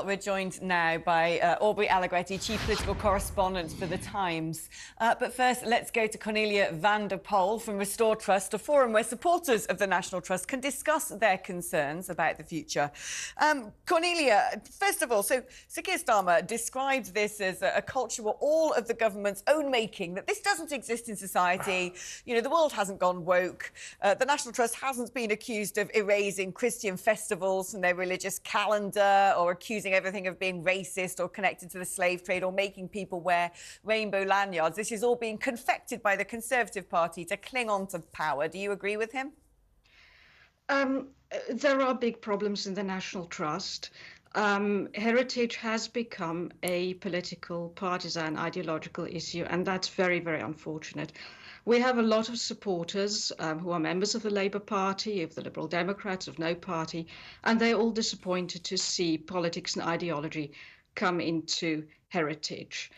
Well, we're joined now by Aubrey Allegretti, Chief Political Correspondent for The Times. But first, let's go to Cornelia van der Pol from Restore Trust, a forum where supporters of the National Trust can discuss their concerns about the future. Cornelia, first of all, so Keir Starmer described this as a culture where all of the government's own making, that this doesn't exist in society. You know, the world hasn't gone woke. The National Trust hasn't been accused of erasing Christian festivals from their religious calendar, or accusing everything of being racist or connected to the slave trade, or making people wear rainbow lanyards. This is all being confected by the Conservative Party to cling on to power. Do you agree with him? There are big problems in the National Trust. Heritage has become a political, partisan, ideological issue, and that's very, very unfortunate. We have a lot of supporters who are members of the Labour Party, of the Liberal Democrats, of no party, and they're all disappointed to see politics and ideology come into heritage.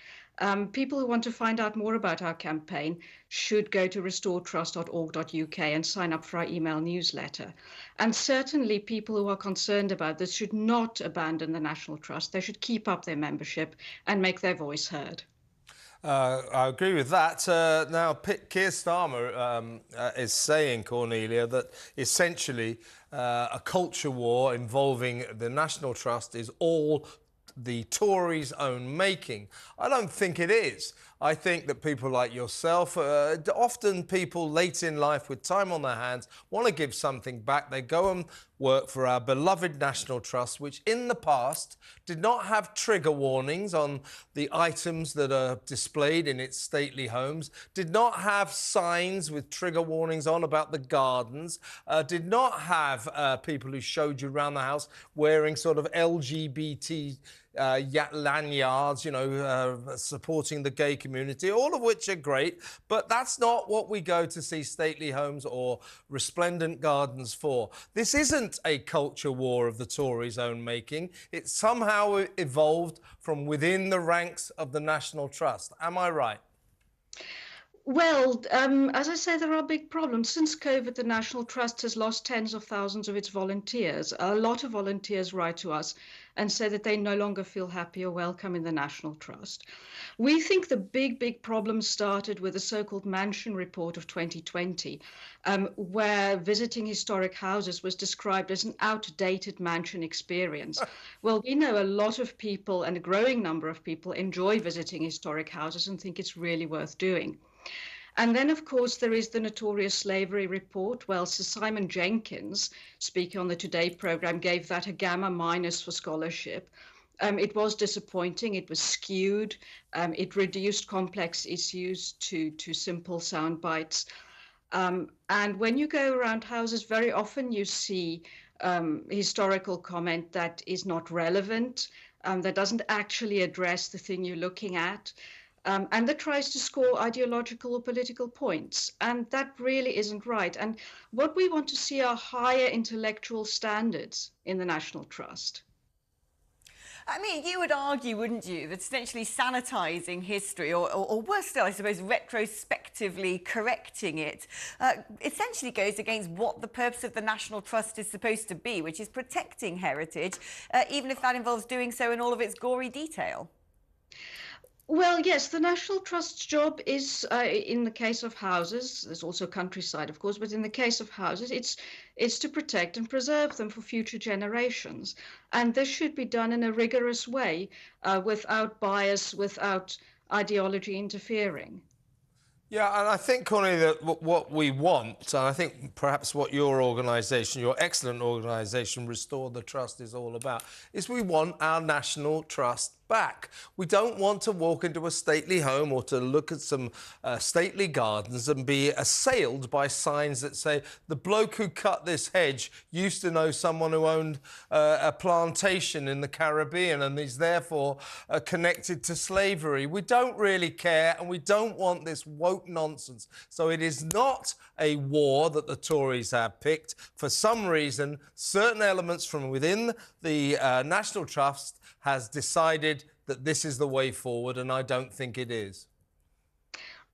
People who want to find out more about our campaign should go to restoretrust.org.uk and sign up for our email newsletter. And certainly people who are concerned about this should not abandon the National Trust. They should keep up their membership and make their voice heard. I agree with that. Now, Keir Starmer is saying, Cornelia, that essentially a culture war involving the National Trust is all the Tories' own making. I don't think it is. I think that people like yourself, often people late in life with time on their hands, want to give something back. They go and work for our beloved National Trust, which in the past did not have trigger warnings on the items that are displayed in its stately homes, did not have signs with trigger warnings on about the gardens, did not have people who showed you around the house wearing sort of LGBT lanyards, you know, supporting the gay community, all of which are great, but that's not what we go to see stately homes or resplendent gardens for. This isn't a culture war of the Tories' own making. It somehow evolved from within the ranks of the National Trust. Am I right? Well, as I say, there are big problems. Since COVID, the National Trust has lost tens of thousands of its volunteers. A lot of volunteers write to us and say that they no longer feel happy or welcome in the National Trust. We think the big problem started with the so-called Mansion Report of 2020, where visiting historic houses was described as an outdated mansion experience. Well, we know a lot of people, and a growing number of people, enjoy visiting historic houses and think it's really worth doing. And then, of course, there is the notorious slavery report. Well, Sir Simon Jenkins, speaking on the Today programme, gave that a gamma minus for scholarship. It was disappointing. It was skewed. It reduced complex issues to simple sound bites. And when you go around houses, very often you see historical comment that is not relevant, that doesn't actually address the thing you're looking at. And that tries to score ideological or political points. And that really isn't right. And what we want to see are higher intellectual standards in the National Trust. I mean, you would argue, wouldn't you, that essentially sanitising history, or worse still, I suppose, retrospectively correcting it, essentially goes against what the purpose of the National Trust is supposed to be, which is protecting heritage, even if that involves doing so in all of its gory detail. Well, yes, the National Trust's job is, in the case of houses, there's also countryside, of course, but in the case of houses, it's to protect and preserve them for future generations. And this should be done in a rigorous way, without bias, without ideology interfering. Yeah, and I think, Cornelia, that what we want, and I think perhaps what your organisation, your excellent organisation, Restore the Trust, is all about, is we want our National Trust back. We don't want to walk into a stately home or to look at some stately gardens and be assailed by signs that say, the bloke who cut this hedge used to know someone who owned a plantation in the Caribbean and is therefore connected to slavery. We don't really care, and we don't want this woke nonsense. So it is not a war that the Tories have picked. For some reason, certain elements from within the National Trust has decided that this is the way forward, and I don't think it is.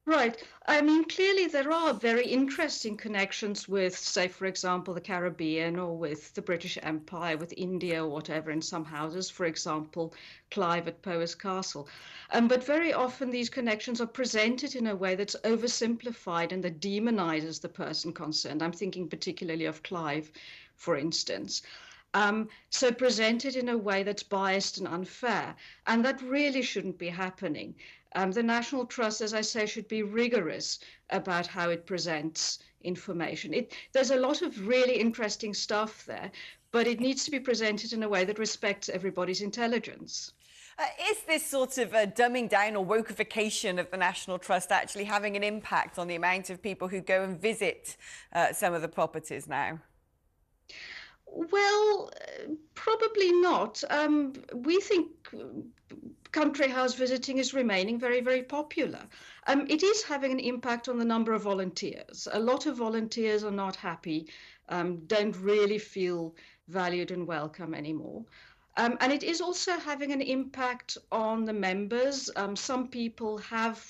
Right. I mean, clearly there are very interesting connections with, say, for example, the Caribbean or with the British Empire, with India or whatever in some houses, for example, Clive at Powys Castle. But very often these connections are presented in a way that's oversimplified and that demonizes the person concerned. I'm thinking particularly of Clive, for instance. So presented in a way that's biased and unfair. And that really shouldn't be happening. The National Trust, as I say, should be rigorous about how it presents information. There's a lot of really interesting stuff there, but it needs to be presented in a way that respects everybody's intelligence. Is this sort of dumbing down or wokeification of the National Trust actually having an impact on the amount of people who go and visit some of the properties now? Well, probably not. We think country house visiting is remaining very, very popular. It is having an impact on the number of volunteers. A lot of volunteers are not happy, don't really feel valued and welcome anymore. And it is also having an impact on the members. Some people have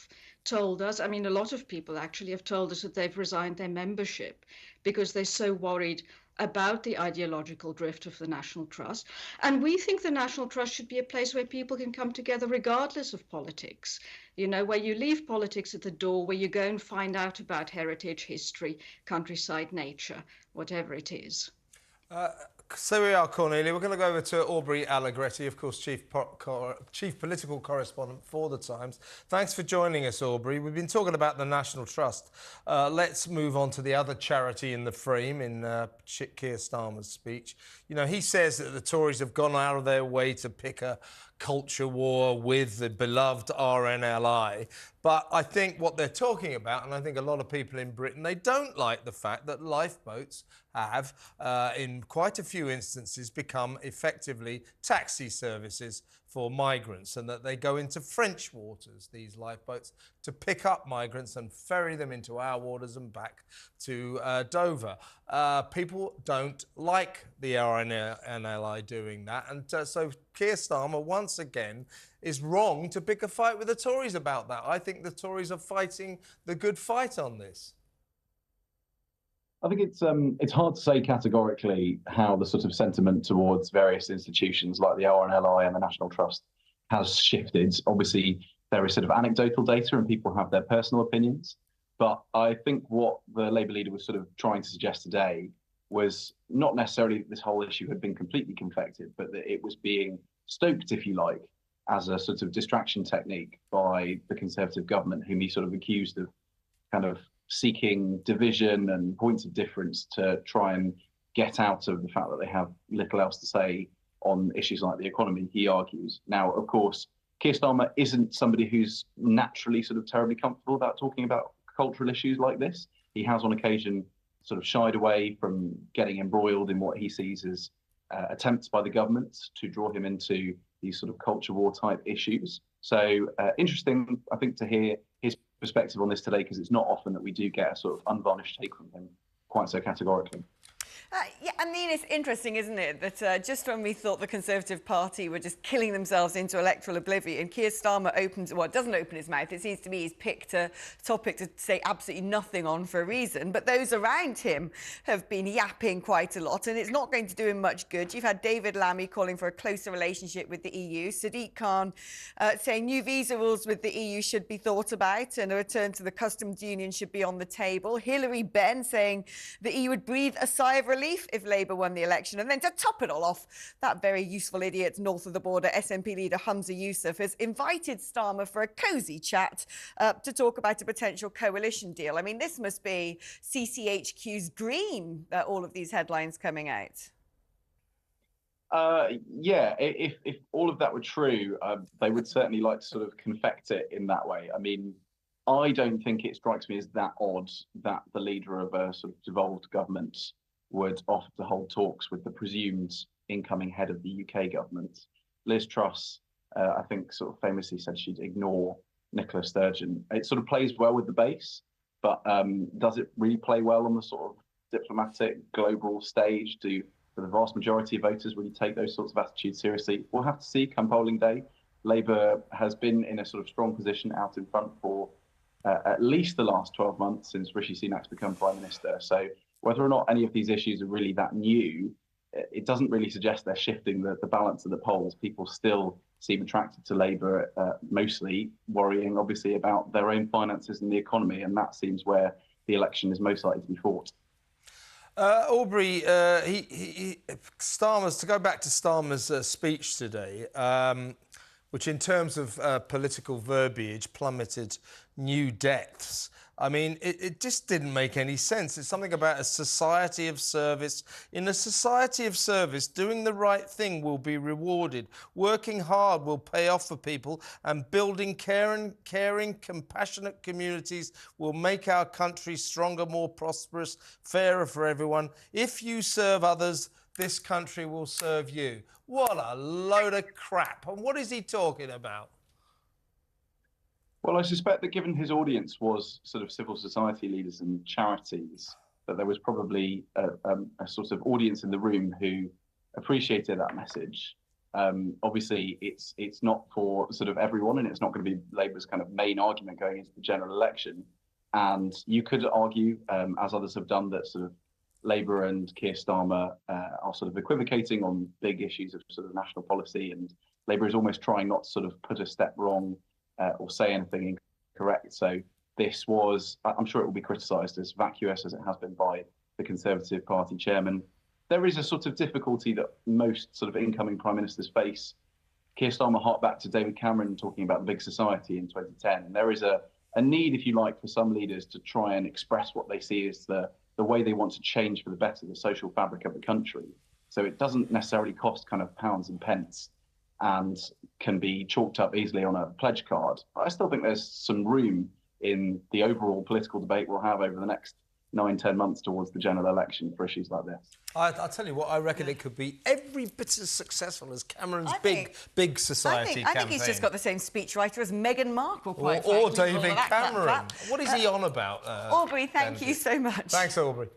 told us, I mean, a lot of people actually have told us that they've resigned their membership because they're so worried about the ideological drift of the National Trust. And we think the National Trust should be a place where people can come together regardless of politics, you know, where you leave politics at the door, where you go and find out about heritage, history, countryside, nature, whatever it is. So we are, Cornelia. We're going to go over to Aubrey Allegretti, of course, Chief Political Correspondent for The Times. Thanks for joining us, Aubrey. We've been talking about the National Trust. Let's move on to the other charity in the frame in Keir Starmer's speech. You know, he says that the Tories have gone out of their way to pick a culture war with the beloved RNLI. But I think what they're talking about, and I think a lot of people in Britain, they don't like the fact that lifeboats have, in quite a few instances, become effectively taxi services for migrants, and that they go into French waters, these lifeboats, to pick up migrants and ferry them into our waters and back to Dover. People don't like the RNLI doing that, and so Keir Starmer, once again, is wrong to pick a fight with the Tories about that. I think the Tories are fighting the good fight on this. I think it's hard to say categorically how the sort of sentiment towards various institutions like the RNLI and the National Trust has shifted. Obviously, there is sort of anecdotal data and people have their personal opinions. But I think what the Labour leader was sort of trying to suggest today was not necessarily that this whole issue had been completely confected, but that it was being stoked, if you like, as a sort of distraction technique by the Conservative government, whom he sort of accused of kind of seeking division and points of difference to try and get out of the fact that they have little else to say on issues like the economy, he argues. Now, of course, Keir Starmer isn't somebody who's naturally sort of terribly comfortable about talking about cultural issues like this. He has on occasion sort of shied away from getting embroiled in what he sees as attempts by the government to draw him into these sort of culture war type issues. So interesting, I think, to hear his perspective on this today, because it's not often that we do get a sort of unvarnished take from him quite so categorically. Yeah, I mean, it's interesting, isn't it, that just when we thought the Conservative Party were just killing themselves into electoral oblivion, Keir Starmer doesn't open his mouth. It seems to me he's picked a topic to say absolutely nothing on for a reason, but those around him have been yapping quite a lot, and it's not going to do him much good. You've had David Lammy calling for a closer relationship with the EU, Sadiq Khan saying new visa rules with the EU should be thought about and a return to the customs union should be on the table. Hilary Benn saying the EU would breathe a sigh of relief if Labour won the election. And then to top it all off, that very useful idiot north of the border, SNP leader Humza Yousaf, has invited Starmer for a cosy chat to talk about a potential coalition deal. I mean, this must be CCHQ's dream, all of these headlines coming out. Yeah, if all of that were true, they would certainly like to sort of confect it in that way. I mean, I don't think it strikes me as that odd that the leader of a sort of devolved government would offer to hold talks with the presumed incoming head of the UK government. Liz Truss, I think, sort of famously said she'd ignore Nicola Sturgeon. It sort of plays well with the base, but does it really play well on the sort of diplomatic global stage? Do the vast majority of voters really take those sorts of attitudes seriously? We'll have to see come polling day. Labour has been in a sort of strong position out in front for at least the last 12 months since Rishi Sunak's become Prime Minister. So whether or not any of these issues are really that new, it doesn't really suggest they're shifting the balance of the polls. People still seem attracted to Labour, mostly worrying, obviously, about their own finances and the economy, and that seems where the election is most likely to be fought. Aubrey, Starmer's, to go back to Starmer's speech today, which in terms of political verbiage plummeted new depths. I mean, it just didn't make any sense. It's something about a society of service. In a society of service, doing the right thing will be rewarded. Working hard will pay off for people, and building caring, compassionate communities will make our country stronger, more prosperous, fairer for everyone. If you serve others, this country will serve you. What a load of crap. And what is he talking about? Well, I suspect that given his audience was sort of civil society leaders and charities, that there was probably a sort of audience in the room who appreciated that message. Obviously, it's not for sort of everyone, and it's not going to be Labour's kind of main argument going into the general election. And you could argue, as others have done, that sort of Labour and Keir Starmer are sort of equivocating on big issues of sort of national policy, and Labour is almost trying not to sort of put a step wrong or say anything incorrect. So this was, I'm sure it will be criticised as vacuous as it has been by the Conservative Party chairman. There is a sort of difficulty that most sort of incoming prime ministers face. Keir Starmer harked back to David Cameron talking about the big society in 2010. There is a need, if you like, for some leaders to try and express what they see as the way they want to change for the better the social fabric of the country. So it doesn't necessarily cost kind of pounds and pence and can be chalked up easily on a pledge card. I still think there's some room in the overall political debate we'll have over the next 9-10 months towards the general election for issues like this. I'll tell you what, I reckon it could be every bit as successful as Cameron's big society campaign. I think he's just got the same speechwriter as Meghan Markle, quite or frankly, David Cameron. What is he on about? Aubrey, thank you so much. Thanks, Aubrey.